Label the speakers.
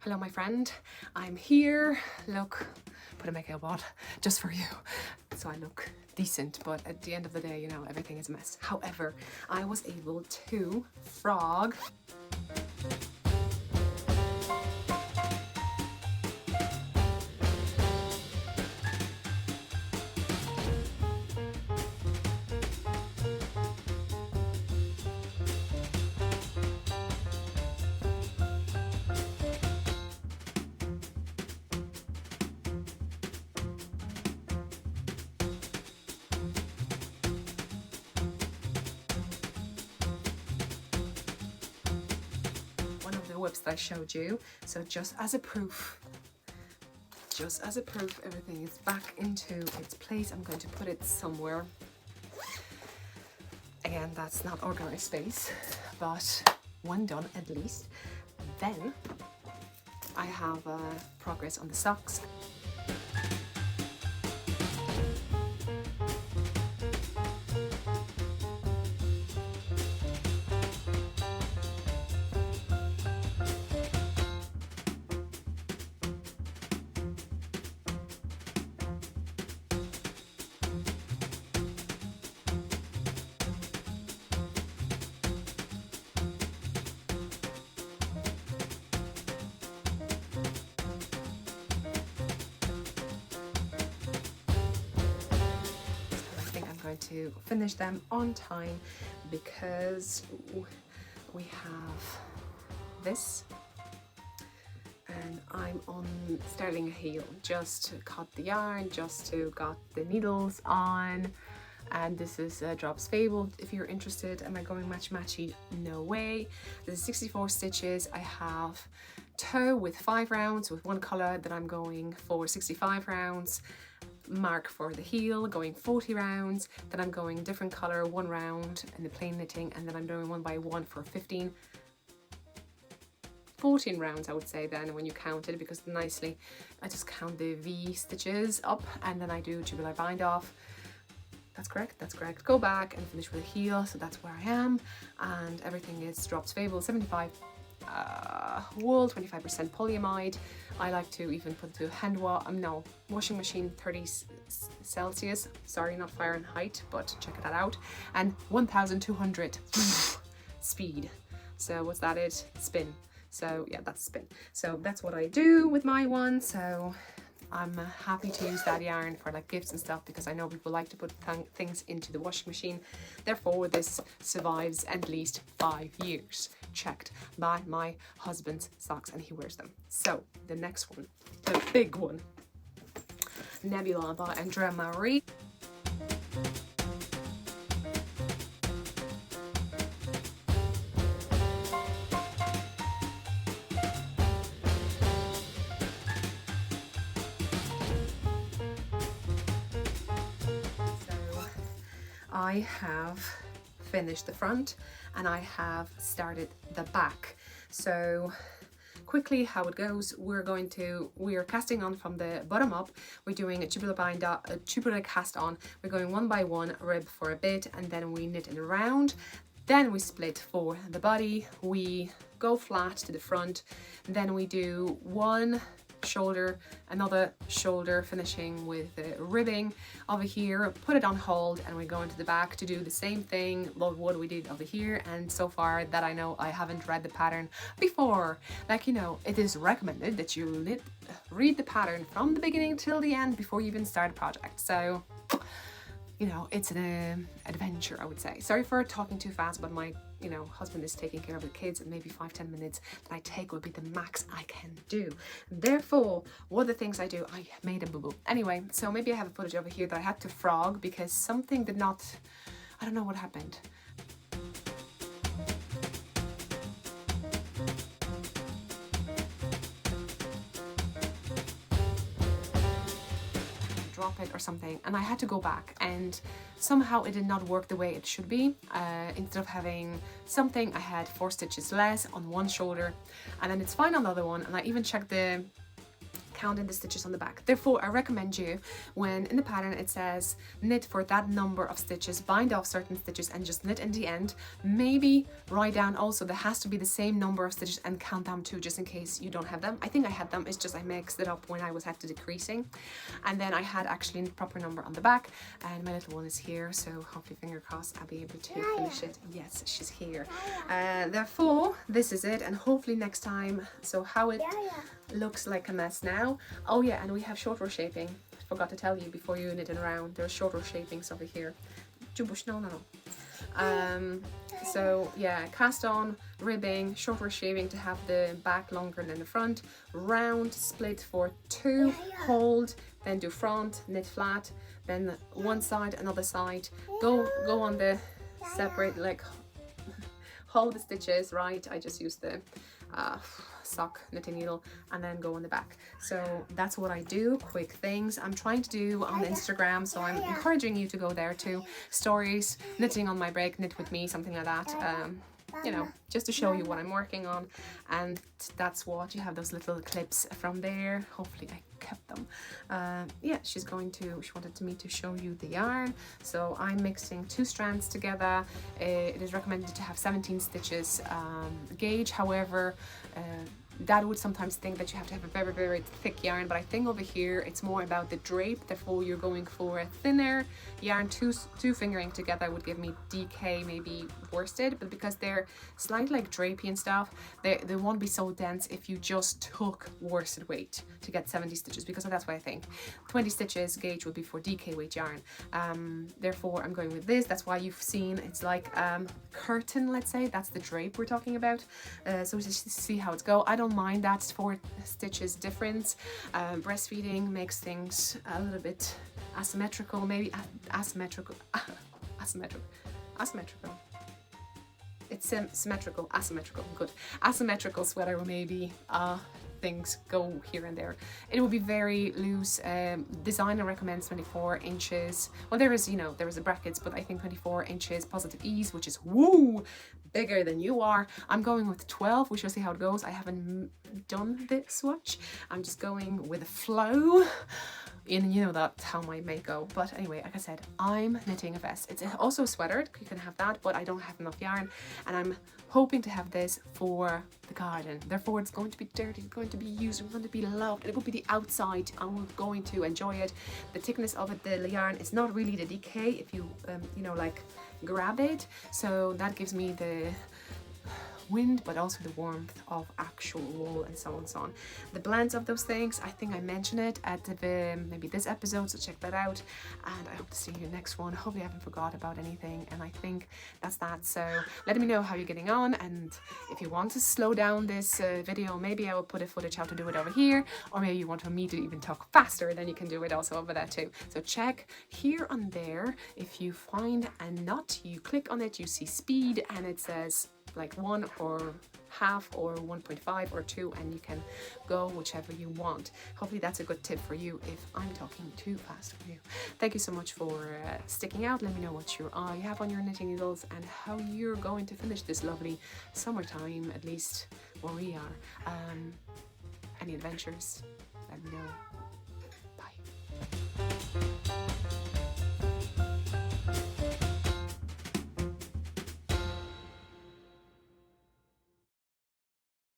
Speaker 1: Hello my friend, I'm here. Look, put a makeup on just for you so I look decent, but at the end of the day, you know, everything is a mess. However, I was able to frog one of the whips that I showed you. So just as a proof, everything is back into its place. I'm going to put it somewhere. Again, that's not organized space, but when done at least, then I have progress on the socks. To finish them on time because we have this and I'm on starting a heel, just to cut the yarn, just to got the needles on, and this is Drops Fable if you're interested. Am I going matchy? No way. This is 64 stitches. I have toe with 5 rounds with one color that I'm going for 65 rounds. Mark for the heel, going 40 rounds, then I'm going different color, 1 round in the plain knitting, and then I'm doing 1 by 1 for 14 rounds I would say then when you count it, because nicely I just count the V stitches up and then I do tubular bind off. That's correct. Go back and finish with a heel, so that's where I am, and everything is Drops Fable, 75 wool, 25% polyamide. I like to even put it to hand washing machine, 30 Celsius, sorry, not Fahrenheit, but check that out, and 1200 speed. So what's that? Spin. So yeah, that's spin. So that's what I do with my one. So I'm happy to use that yarn for like gifts and stuff, because I know people like to put things into the washing machine. Therefore, this survives at least 5 years, checked by my husband's socks, and he wears them. So the next one, the big one, Nebula by Andrea Marie. I have finished the front and I have started the back. So quickly how it goes, we are casting on from the bottom up. We're doing a tubular cast on. We're going 1 by 1 rib for a bit, and then we knit it around. Then we split for the body. We go flat to the front. Then we do 1 shoulder, another shoulder, finishing with the ribbing over here, put it on hold, and we go into the back to do the same thing but what we did over here. And so far that I know, I haven't read the pattern before. Like, you know, it is recommended that you read the pattern from the beginning till the end before you even start a project. So, you know, it's an adventure, I would say. Sorry for talking too fast, but my, you know, husband is taking care of the kids, and maybe 5-10 minutes that I take will be the max I can do. Therefore, one of the things I do, I made a boo-boo. Anyway, so maybe I have a footage over here that I had to frog because something did not, I don't know what happened. Drop it or something, and I had to go back, and somehow it did not work the way it should be. Instead of having something, I had 4 stitches less on one shoulder, and then it's fine on the other one. And I even checked the counting the stitches on the back. Therefore, I recommend you, when in the pattern it says knit for that number of stitches, bind off certain stitches and just knit in the end, maybe write down also there has to be the same number of stitches and count them too, just in case you don't have them. I think I had them, it's just I mixed it up when I was after decreasing. And then I had actually the proper number on the back, and my little one is here, so hopefully, finger crossed, I'll be able to finish it. Yes, she's here. Therefore, this is it, and hopefully next time. So how it looks like a mess now. Oh yeah, and we have short row shaping. I forgot to tell you before you knit it around. There's short row shapings over here. No. So yeah, cast on, ribbing, short row shaping to have the back longer than the front, round split for 2, hold, then do front, knit flat, then one side, another side, go on the separate, like hold the stitches, right? I just used the sock knitting needle, and then go on the back. So that's what I do, quick things I'm trying to do on Instagram, so I'm encouraging you to go there too. Stories, knitting on my break, knit with me, something like that. You know, just to show you what I'm working on. And that's what you have, those little clips from there. Hopefully I kept them. Yeah, she wanted me to show you the yarn. So I'm mixing 2 strands together. It is recommended to have 17 stitches gauge. However, Dad would sometimes think that you have to have a very, very thick yarn, but I think over here it's more about the drape. Therefore, you're going for a thinner yarn. Two fingering together would give me DK, maybe worsted, but because they're slightly like drapey and stuff, they won't be so dense if you just took worsted weight to get 70 stitches, because that's what I think. 20 stitches gauge would be for DK weight yarn. Therefore, I'm going with this. That's why you've seen it's like curtain, let's say. That's the drape we're talking about. So just see how it's go. I don't mind that 4 stitches difference. Breastfeeding makes things a little bit asymmetrical, maybe asymmetrical. It's symmetrical, asymmetrical, good. Asymmetrical sweater, or maybe things go here and there. It will be very loose. Designer recommends 24 inches. Well, there is a brackets, but I think 24 inches positive ease, which is woo bigger than you are. I'm going with 12. We shall see how it goes. I haven't done the swatch. I'm just going with the flow. And you know that's how my may go. But anyway, like I said, I'm knitting a vest. It's also sweatered, you can have that, but I don't have enough yarn, and I'm hoping to have this for the garden. Therefore, it's going to be dirty, it's going to be used, it's going to be loved. It will be the outside. I'm going to enjoy it. The thickness of it, the yarn, is not really the DK if you like grab it. So that gives me the wind, but also the warmth of actual wool, and so on and so on. The blends of those things, I think I mentioned it at maybe this episode, so check that out, and I hope to see you next one. Hopefully I haven't forgot about anything, and I think that's that. So let me know how you're getting on, and if you want to slow down this video, maybe I will put a footage how to do it over here, or maybe you want me to even talk faster, then you can do it also over there too. So check here and there. If you find a knot, you click on it, you see speed, and it says like 1 or half or 1.5 or 2, and you can go whichever you want. Hopefully that's a good tip for you if I'm talking too fast for you. Thank you so much for sticking out. Let me know what you have on your knitting needles and how you're going to finish this lovely summertime, at least where we are. Any adventures, let me know.